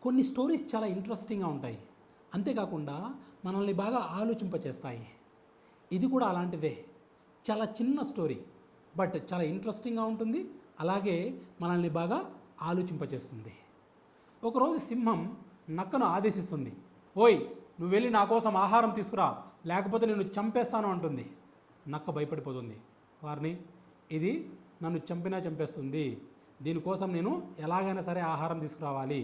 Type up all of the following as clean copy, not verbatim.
కొన్ని స్టోరీస్ చాలా ఇంట్రెస్టింగ్గా ఉంటాయి, అంతేకాకుండా మనల్ని బాగా ఆలోచింపచేస్తాయి. ఇది కూడా అలాంటిదే. చాలా చిన్న స్టోరీ, బట్ చాలా ఇంట్రెస్టింగ్గా ఉంటుంది, అలాగే మనల్ని బాగా ఆలోచింపచేస్తుంది. ఒకరోజు సింహం నక్కను ఆదేశిస్తుంది, ఓయ్ నువ్వు వెళ్ళి నా కోసం ఆహారం తీసుకురా, లేకపోతే నేను చంపేస్తాను అంటుంది. నక్క భయపడిపోతుంది, వారిని ఇది నన్ను చంపినా చంపేస్తుంది, దీనికోసం నేను ఎలాగైనా సరే ఆహారం తీసుకురావాలి,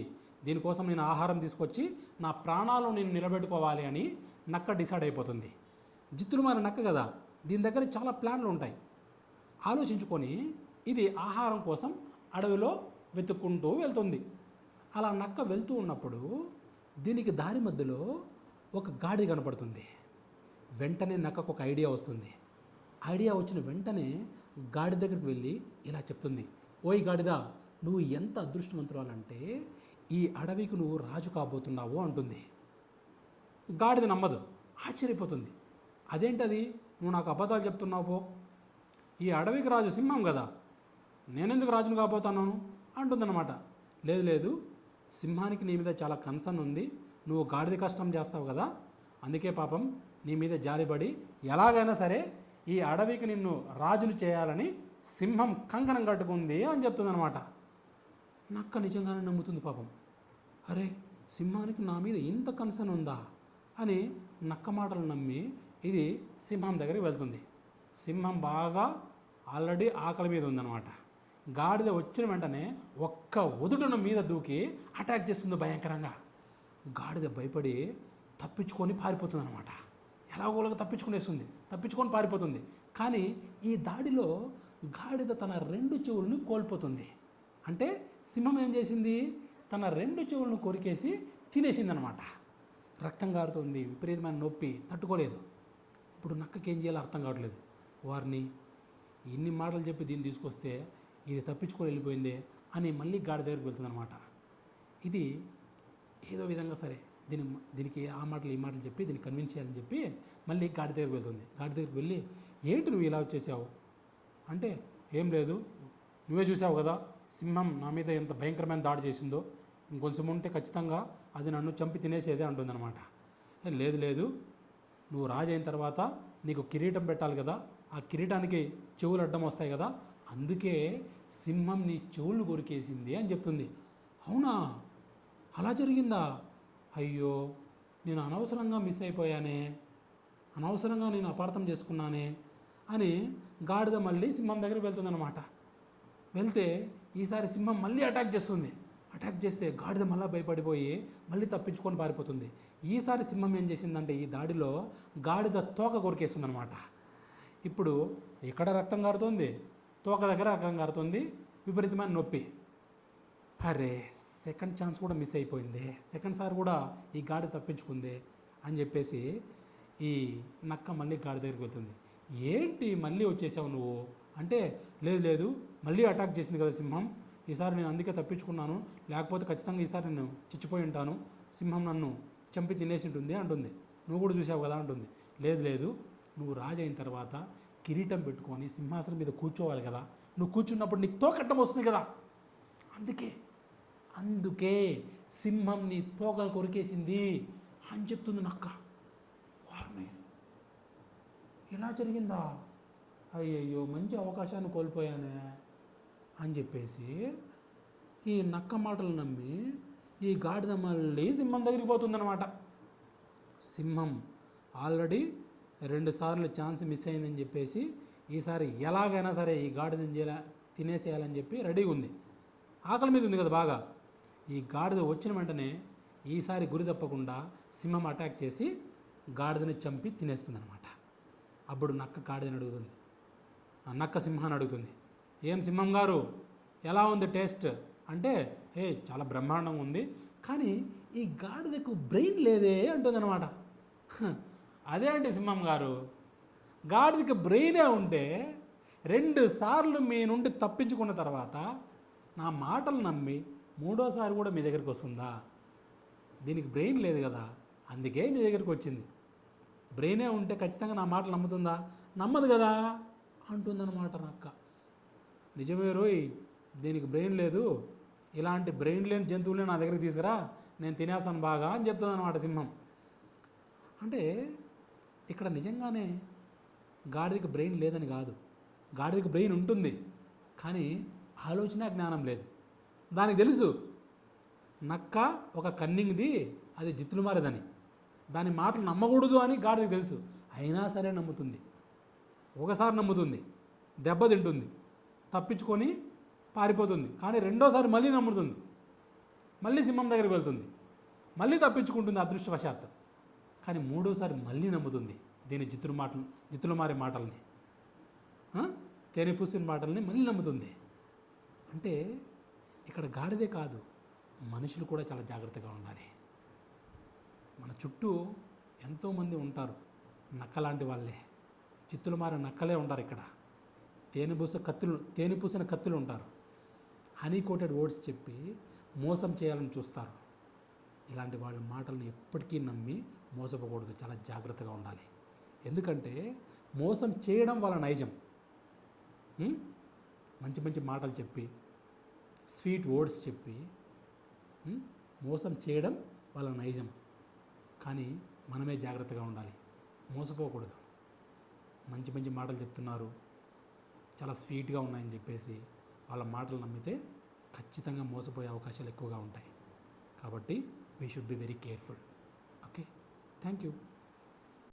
దీనికోసం నేను ఆహారం తీసుకొచ్చి నా ప్రాణాలు నేను నిలబెట్టుకోవాలి అని నక్క డిసైడ్ అయిపోతుంది. జిత్తులు మారి నక్క కదా, దీని దగ్గర చాలా ప్లాన్లు ఉంటాయి. ఆలోచించుకొని ఇది ఆహారం కోసం అడవిలో వెతుక్కుంటూ వెళ్తుంది. అలా నక్క వెళ్తూ ఉన్నప్పుడు దీనికి దారి మధ్యలో ఒక గాడిద కనపడుతుంది. వెంటనే నక్కకు ఒక ఐడియా వస్తుంది. ఐడియా వచ్చిన వెంటనే గాడిద దగ్గరికి వెళ్ళి ఇలా చెప్తుంది, ఓయ్ గాడిద, నువ్వు ఎంత అదృష్టవంతురాలంటే ఈ అడవికి నువ్వు రాజు కాబోతున్నావు అంటుంది. గాడిద నమ్మదు, ఆశ్చర్యపోతుంది. అదేంటది, నువ్వు నాకు అబద్ధాలు చెప్తున్నావు పో, ఈ అడవికి రాజు సింహం కదా, నేనెందుకు రాజును కాబోతాను అంటుందన్నమాట. లేదు లేదు, సింహానికి నీ మీద చాలా కన్సర్న్ ఉంది, నువ్వు గాడిద కష్టం చేస్తావు కదా, అందుకే పాపం నీ మీద జాలిపడి ఎలాగైనా సరే ఈ అడవికి నిన్ను రాజును చేయాలని సింహం కంకణం కట్టుకుంది అని చెప్తుందనమాట. నక్క నిజంగానే నమ్ముతుంది పాపం. అరే, సింహానికి నా మీద ఇంత కన్సర్న్ ఉందా అని నక్క మాటలు నమ్మి ఇది సింహం దగ్గరికి వెళ్తుంది. సింహం బాగా ఆల్రెడీ ఆకలి మీద ఉందన్నమాట. గాడిద వచ్చిన వెంటనే ఒక్క ఉదుటున మీద దూకి అటాక్ చేస్తుంది భయంకరంగా. గాడిద భయపడి తప్పించుకొని పారిపోతుంది అనమాట. ఎలాగోలాగా తప్పించుకొని పారిపోతుంది. కానీ ఈ దాడిలో గాడిద తన 2 చెవులను కోల్పోతుంది. అంటే సింహం ఏం చేసింది, తన 2 చెవులను కొరికేసి తినేసిందనమాట. రక్తం కారుతుంది, విపరీతమైన నొప్పి, తట్టుకోలేదు. ఇప్పుడు నక్కకి ఏం చేయాలో అర్థం కావట్లేదు. వారిని ఇన్ని మాటలు చెప్పి దీన్ని తీసుకొస్తే ఇది తప్పించుకొని వెళ్ళిపోయిందే అని మళ్ళీ గాడి దగ్గరికి వెళ్తుందనమాట. ఇది ఏదో విధంగా సరే దీనికి ఆ మాటలు ఈ మాటలు చెప్పి దీన్ని కన్విన్స్ చేయాలని చెప్పి మళ్ళీ గాడి దగ్గరికి వెళ్తుంది. గాడి దగ్గరికి వెళ్ళి, ఏంటి నువ్వు ఇలా వచ్చేసావు అంటే, ఏం లేదు, నువ్వే చూసావు కదా సింహం నా మీద ఎంత భయంకరమైన దాడి చేసిందో, ఇంకొంచెం ఉంటే ఖచ్చితంగా అది నన్ను చంపి తినేసేదే అంటుందన్నమాట. లేదు లేదు, నువ్వు రాజు అయిన తర్వాత నీకు కిరీటం పెట్టాలి కదా, ఆ కిరీటానికి చెవులు అడ్డం వస్తాయి కదా, అందుకే సింహం నీ చెవులు కొరికేసింది అని చెప్తుంది. అవునా, అలా జరిగిందా, అయ్యో నేను అనవసరంగా మిస్ అయిపోయానే, అనవసరంగా నేను అపార్థం చేసుకున్నానే అని గాడిద మళ్ళీ సింహం దగ్గరికి వెళ్తుందన్నమాట. వెళ్తే ఈసారి సింహం మళ్ళీ అటాక్ చేస్తుంది. అటాక్ చేస్తే గాడిద మళ్ళీ భయపడిపోయి మళ్ళీ తప్పించుకొని పారిపోతుంది. ఈసారి సింహం ఏం చేసిందంటే ఈ దాడిలో గాడిద తోక కొరికేస్తుంది అనమాట. ఇప్పుడు ఇక్కడ రక్తం కారుతుంది, తోక దగ్గర రక్తం కారుతుంది, విపరీతమైన నొప్పి. అరే, సెకండ్ ఛాన్స్ కూడా మిస్ అయిపోయింది, సెకండ్ సారి కూడా ఈ గాడి తప్పించుకుంది అని చెప్పేసి ఈ నక్క మళ్ళీ గాడి దగ్గరికి వెళ్తుంది. ఏంటి మళ్ళీ వచ్చేసావు నువ్వు అంటే, లేదు లేదు, మళ్ళీ అటాక్ చేసింది కదా సింహం, ఈసారి నేను అందుకే తప్పించుకున్నాను, లేకపోతే ఖచ్చితంగా ఈసారి నేను చచ్చిపోయి ఉంటాను, సింహం నన్ను చంపి తినేసి ఉంటుంది అంటుంది. నువ్వు కూడా చూసావు కదా అంటుంది. లేదు లేదు, నువ్వు రాజు అయిన తర్వాత కిరీటం పెట్టుకొని సింహాసనం మీద కూర్చోవాలి కదా, నువ్వు కూర్చున్నప్పుడు నీకు తోకట్టం వస్తుంది కదా, అందుకే సింహం నీ తోకను కొరికేసింది అని చెప్తుంది నక్క. వారిని ఇలా జరిగిందా, అయ్యయ్యో మంచి అవకాశాన్ని కోల్పోయానే అని చెప్పేసి ఈ నక్క మాటలు నమ్మి ఈ గాడిద మళ్ళీ సింహం దగ్గరికి పోతుందన్నమాట. సింహం ఆల్రెడీ 2 సార్లు ఛాన్స్ మిస్ అయిందని చెప్పేసి ఈసారి ఎలాగైనా సరే ఈ గాడిదని తినేసేయాలని చెప్పి రెడీగా ఉంది. ఆకలి మీద ఉంది కదా బాగా. ఈ గాడిద వచ్చిన వెంటనే ఈసారి గురి తప్పకుండా సింహం అటాక్ చేసి గాడిదని చంపి తినేస్తుంది అనమాట. అప్పుడు నక్క గాడిదని అడుగుతుంది, నక్క సింహాన్ని అడుగుతుంది, ఏం సింహం గారు ఎలా ఉంది టేస్ట్ అంటే, చాలా బ్రహ్మాండంగా ఉంది, కానీ ఈ గాడిదకు బ్రెయిన్ లేదే అంటుందన్నమాట. అదే అంటే సింహం గారు, గాడిదకి బ్రెయినే ఉంటే 2 సార్లు మీ నుండి తప్పించుకున్న తర్వాత నా మాటలు నమ్మి 3వ సారి కూడా మీ దగ్గరికి వస్తుందా, దీనికి బ్రెయిన్ లేదు కదా, అందుకే మీ దగ్గరికి వచ్చింది, బ్రెయినే ఉంటే ఖచ్చితంగా నా మాటలు నమ్ముతుందా, నమ్మదు కదా అంటుందన్నమాట నక్క. నిజమే రోయ్, దీనికి బ్రెయిన్ లేదు, ఇలాంటి బ్రెయిన్ లేని జంతువులే నా దగ్గరికి తీసుకురా, నేను తినేస్తాను బాగా అని చెప్తుంది అనమాట సింహం. అంటే ఇక్కడ నిజంగానే గాడిదకి బ్రెయిన్ లేదని కాదు, గాడిదకి బ్రెయిన్ ఉంటుంది, కానీ ఆలోచన జ్ఞానం లేదు. దానికి తెలుసు నక్క ఒక కన్నింగ్ది, అది జిత్తులు మారేదని, దాని మాటలు నమ్మకూడదు అని గాడిదకి తెలుసు. అయినా సరే నమ్ముతుంది. ఒకసారి నమ్ముతుంది, దెబ్బ తింటుంది, తప్పించుకొని పారిపోతుంది. కానీ రెండోసారి మళ్ళీ నమ్ముతుంది, మళ్ళీ సింహం దగ్గరికి వెళ్తుంది, మళ్ళీ తప్పించుకుంటుంది అదృష్టవశాత్తు. కానీ మూడోసారి మళ్ళీ నమ్ముతుంది దీని జిత్తులు మారే మాటల్ని, తేనె పూసిన మాటల్ని మళ్ళీ నమ్ముతుంది. అంటే ఇక్కడ గాడిదే కాదు, మనుషులు కూడా చాలా జాగ్రత్తగా ఉండాలి. మన చుట్టూ ఎంతోమంది ఉంటారు, నక్కలాంటి వాళ్ళే, చిత్తులు మారే నక్కలే ఉంటారు. ఇక్కడ తేనె పూసిన కత్తులు ఉంటారు, హనీ కోటెడ్ వర్డ్స్ చెప్పి మోసం చేయాలని చూస్తారు. ఇలాంటి వాళ్ళ మాటలను ఎప్పటికీ నమ్మి మోసపోకూడదు, చాలా జాగ్రత్తగా ఉండాలి. ఎందుకంటే మోసం చేయడం వాళ్ళ నైజం. మంచి మంచి మాటలు చెప్పి, స్వీట్ వర్డ్స్ చెప్పి మోసం చేయడం వాళ్ళ నైజం. కానీ మనమే జాగ్రత్తగా ఉండాలి, మోసపోకూడదు. మంచి మంచి మాటలు చెప్తున్నారు, చాలా స్వీట్గా ఉన్నాయని చెప్పేసి వాళ్ళ మాటలు నమ్మితే ఖచ్చితంగా మోసపోయే అవకాశాలు ఎక్కువగా ఉంటాయి. కాబట్టి we should be very careful. Okay, thank you.